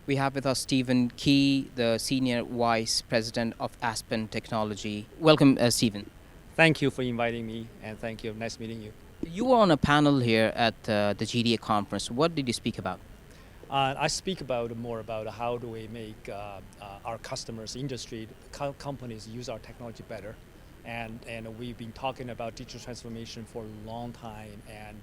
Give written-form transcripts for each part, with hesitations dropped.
We have with us Stephen Key, the Senior Vice President of Aspen Technology. Welcome, Stephen. Thank you for inviting me, and thank you. Nice meeting you. You were on a panel here at the GDA conference. What did you speak about? I speak about more about how do we make our customers, industry, companies use our technology better, and we've been talking about digital transformation for a long time, and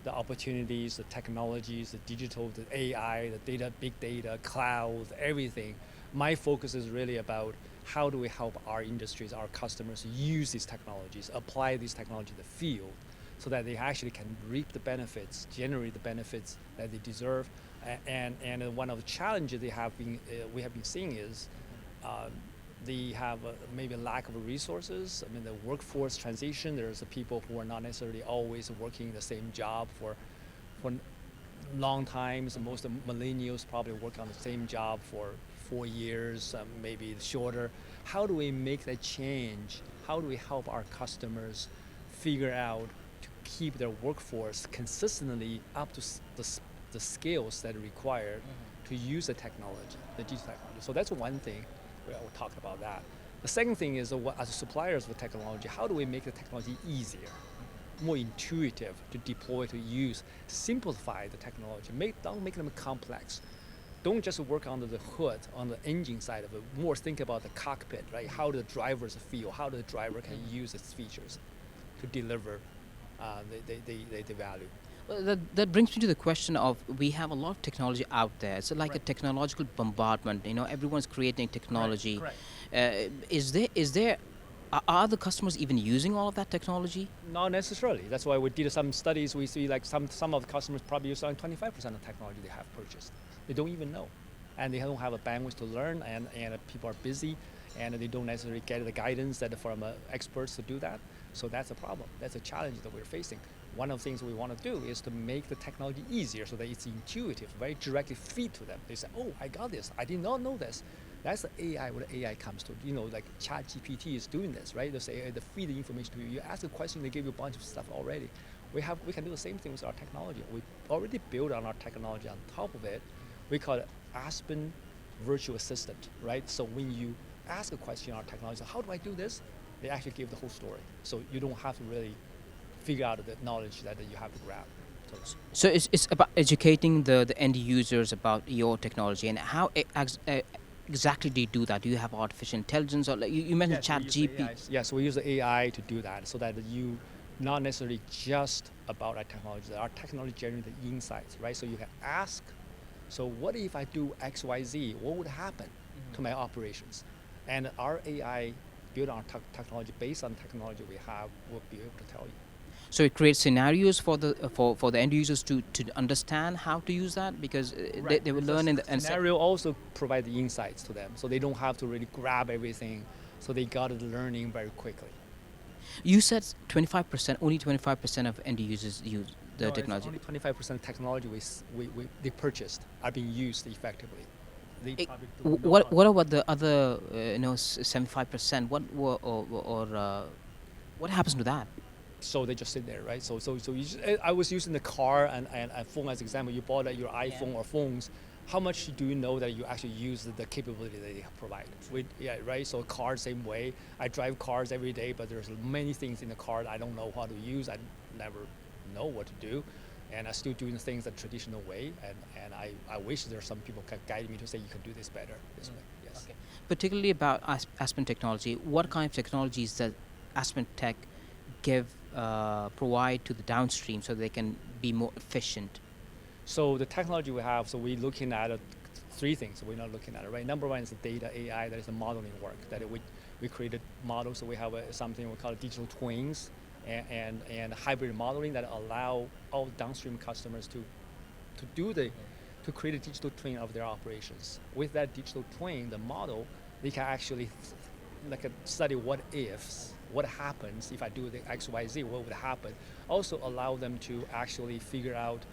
the opportunities, the technologies, the digital, the AI, the data, big data, cloud, everything. My focus is really about how do we help our industries, our customers use these technologies, apply these technology in the field, so that they actually can reap the benefits, generate the benefits that they deserve. And one of the challenges we have been seeing is they have maybe a lack of resources. I mean, the workforce transition. There's people who are not necessarily always working the same job for long times. Most of millennials probably work on the same job for 4 years, maybe shorter. How do we make that change? How do we help our customers figure out to keep their workforce consistently up to the skills that are required to use the technology, the digital technology? So that's one thing. We'll talk about that. The second thing is, as suppliers of technology, how do we make the technology easier, more intuitive to deploy, to use, simplify the technology, don't make them complex. Don't just work under the hood, on the engine side of it. More think about the cockpit, right? How the drivers feel, how the driver can use its features to deliver the value. Well, that brings me to the question of we have a lot of technology out there. It's like a technological bombardment. Everyone's creating technology. Correct. Is there are the customers even using all of that technology? Not necessarily. That's why we did some studies. We see like some of the customers probably use only 25% of the technology they have purchased. They don't even know, and they don't have a bandwidth to learn, and people are busy, and they don't necessarily get the guidance that from experts to do that. So that's a problem. That's a challenge that we're facing. One of the things we want to do is to make the technology easier so that it's intuitive, very directly feed to them. They say, oh, I got this. I did not know this. That's the AI, what the AI comes to. Like ChatGPT is doing this, right? They say they feed the information to you. You ask a question, they give you a bunch of stuff already. We can do the same thing with our technology. We already built on our technology on top of it. We call it Aspen Virtual Assistant, right? So when you ask a question on our technology, how do I do this? They actually give the whole story. So you don't have to really figure out the knowledge that you have to grab. So it's about educating the end users about your technology and how exactly do you do that? Do you have artificial intelligence or like you mentioned ChatGPT? Yes, we use the AI to do that, so that you not necessarily just about our technology. Our technology generates the insights, right? So you can ask, so what if I do X, Y, Z? What would happen to my operations? And our AI built on technology, based on technology we have, will be able to tell you. So it creates scenarios for the end users to understand how to use that because they will learn in the scenario also provide the insights to them, so they don't have to really grab everything. So they got it learning very quickly. You said 25%, only 25% of end users use the technology. Only 25% technology they purchased are being used effectively. What about the other 75%? What happens to that? So they just sit there, right? I was using the car and phone as example. You bought your iPhone or phones. How much do you know that you actually use the capability that they provide? Right? So cars, same way. I drive cars every day, but there's many things in the car that I don't know how to use. I never know what to do. And I still doing things the traditional way. And I wish there are some people can guide me to say you can do this better this way. Yes. Okay. Particularly about Aspen Technology, what kind of technologies does Aspen Tech provide to the downstream so they can be more efficient? So the technology we have, so we're looking at three things we're not looking at, right? Number one is the data AI, that is the modeling work, that we created models. So we have something we call digital twins and hybrid modeling that allow all downstream customers to create a digital twin of their operations. With that digital twin, the model, they can actually study what ifs, what happens if I do the X, Y, Z, what would happen. Also allow them to actually figure out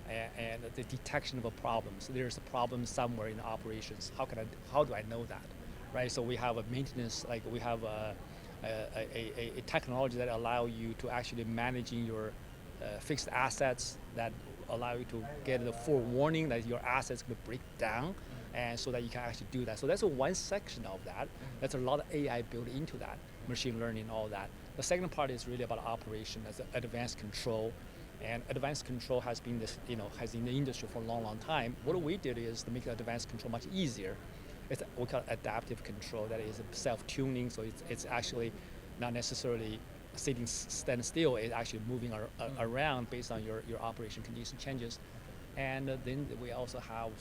and the detection of a problem. So there's a problem somewhere in the operations. How do I know that, right? So we have a maintenance, like we have a technology that allow you to actually managing your fixed assets, that allow you to get the forewarning that your assets could break down, and so that you can actually do that. So that's one section of that. There's a lot of AI built into that, machine learning, all that. The second part is really about operation as advanced control, and advanced control has been this, has in the industry for a long, long time. What we did is to make advanced control much easier. It's we call it adaptive control. That is self-tuning, so it's actually not necessarily stand still. It's actually moving around based on your operation condition changes. And then we also have,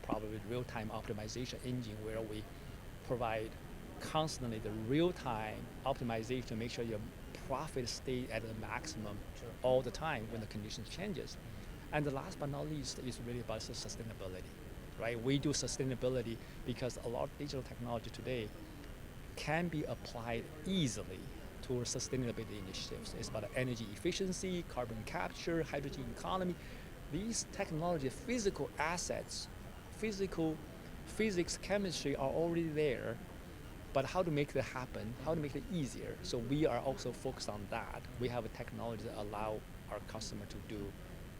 probably real-time optimization engine where we provide constantly the real-time optimization to make sure your profit stay at the maximum all the time when the conditions changes. And the last but not least is really about sustainability, right? We do sustainability because a lot of digital technology today can be applied easily towards sustainability initiatives. It's about energy efficiency, carbon capture, hydrogen economy. These technology, physical assets, physical physics, chemistry are already there, but how to make that happen, how to make it easier. So we are also focused on that. We have a technology that allow our customer to do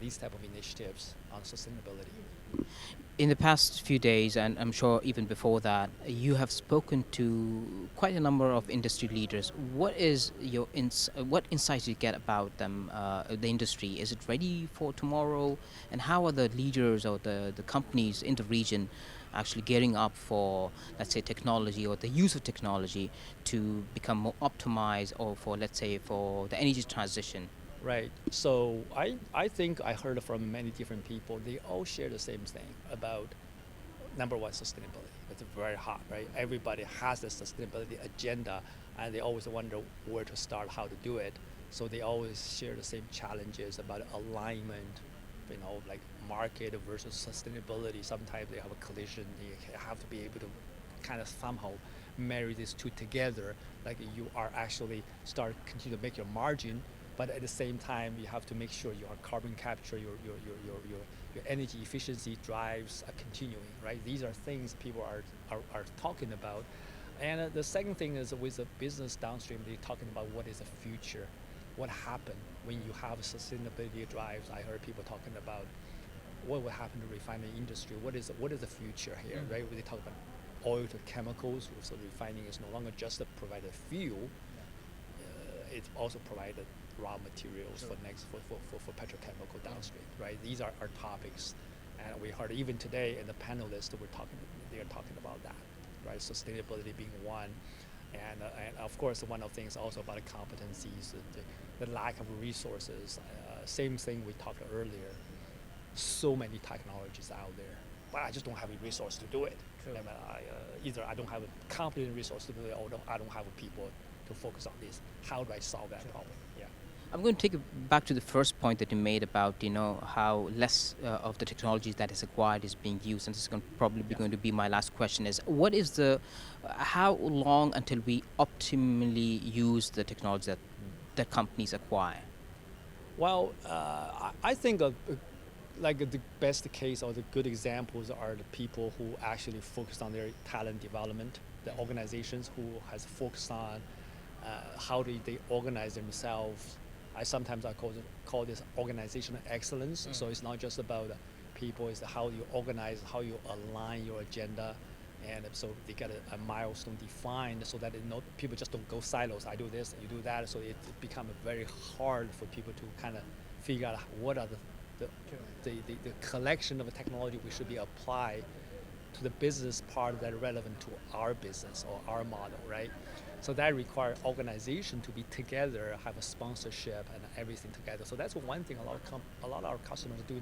these type of initiatives on sustainability. In the past few days, and I'm sure even before that, you have spoken to quite a number of industry leaders. What is your what insights you get about them, the industry? Is it ready for tomorrow? And how are the leaders or the companies in the region actually gearing up for, let's say, technology or the use of technology to become more optimized, or for, let's say, for the energy transition? Right. So I think I heard from many different people. They all share the same thing about number one, sustainability. It's very hot, right? Everybody has a sustainability agenda, and they always wonder where to start, how to do it. So they always share the same challenges about alignment, like market versus sustainability. Sometimes they have a collision. You have to be able to kind of somehow marry these two together. Like you are actually continue to make your margin, but at the same time you have to make sure your carbon capture, your energy efficiency drives are continuing, right? These are things people are talking about. And the second thing is with the business downstream, they're talking about what is the future, what happened when you have sustainability drives. I heard people talking about what will happen to refining industry, what is the future here, right? When they talk about oil to chemicals, so refining is no longer just to provide a fuel, it's also provided raw materials for petrochemical downstream, right? These are our topics, and we heard even today in the panelists they are talking about that, right? Sustainability being one, and of course one of the things also about the competencies, the lack of resources. Same thing we talked earlier. So many technologies out there, but I just don't have a resource to do it. Either I don't have a competent resource to do it, or I don't have people to focus on this. How do I solve that problem? Yeah. I'm going to take it back to the first point that you made about how less of the technology that is acquired is being used, and this is probably going to be my last question: is what is how long until we optimally use the technology that companies acquire? Well, I think like the best case or the good examples are the people who actually focused on their talent development, the organizations who has focused on how do they organize themselves. I sometimes call this organizational excellence. So it's not just about people, it's how you organize, how you align your agenda, and so they get a milestone defined so that people just don't go silos. I do this, you do that. So it becomes very hard for people to kind of figure out what are the collection of technology we should be applied to the business part that are relevant to our business or our model, right? So that requires organization to be together, have a sponsorship and everything together. So that's one thing a lot of our customers do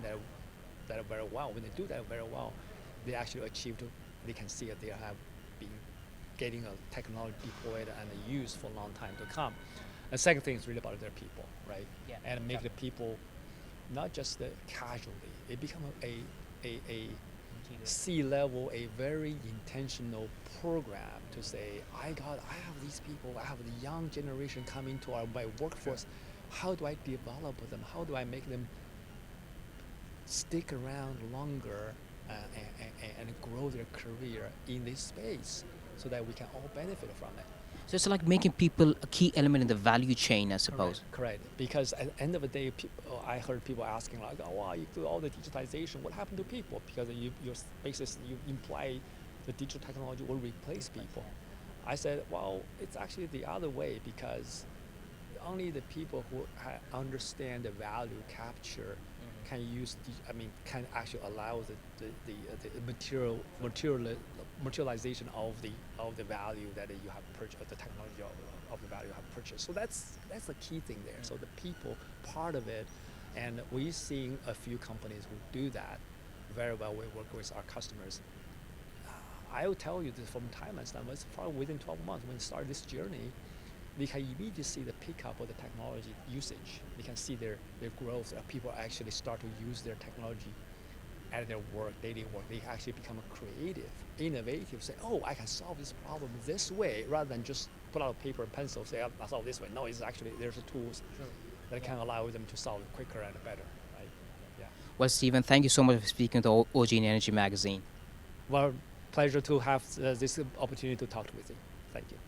that very well. When they do that very well, they actually they can see that they have been getting a technology deployed and used for a long time to come. The second thing is really about their people, right? Yeah. And make the people not just casually, it become a C-level, a very intentional program to say, I have these people, I have the young generation coming to my workforce. How do I develop them? How do I make them stick around longer and grow their career in this space so that we can all benefit from it? So it's like making people a key element in the value chain, I Correct, suppose. correct. Because at the end of the day, I heard people asking like, "Oh, wow, you do all the digitization. What happened to people?" Because your basis you imply the digital technology will replace people. I said, well, it's actually the other way because only the people who understand the value capture can use can actually allow the materialization of the value that you have purchased, the technology of the value you have purchased. So that's the key thing there. So the people part of it, and we're seeing a few companies who do that very well. We work with our customers. I will tell you this from Thailand standpoint, it's probably within 12 months when we start this journey, we can immediately see the pickup of the technology usage. We can see their growth. People actually start to use their technology at their work, daily work. They actually become creative, innovative, say, oh, I can solve this problem this way, rather than just put out paper and pencil, say, I'll solve this way. No, it's actually, there's tools that can allow them to solve it quicker and better, right? Yeah. Well, Stephen, thank you so much for speaking to OG and Energy magazine. Well, pleasure to have this opportunity to talk with you. Thank you.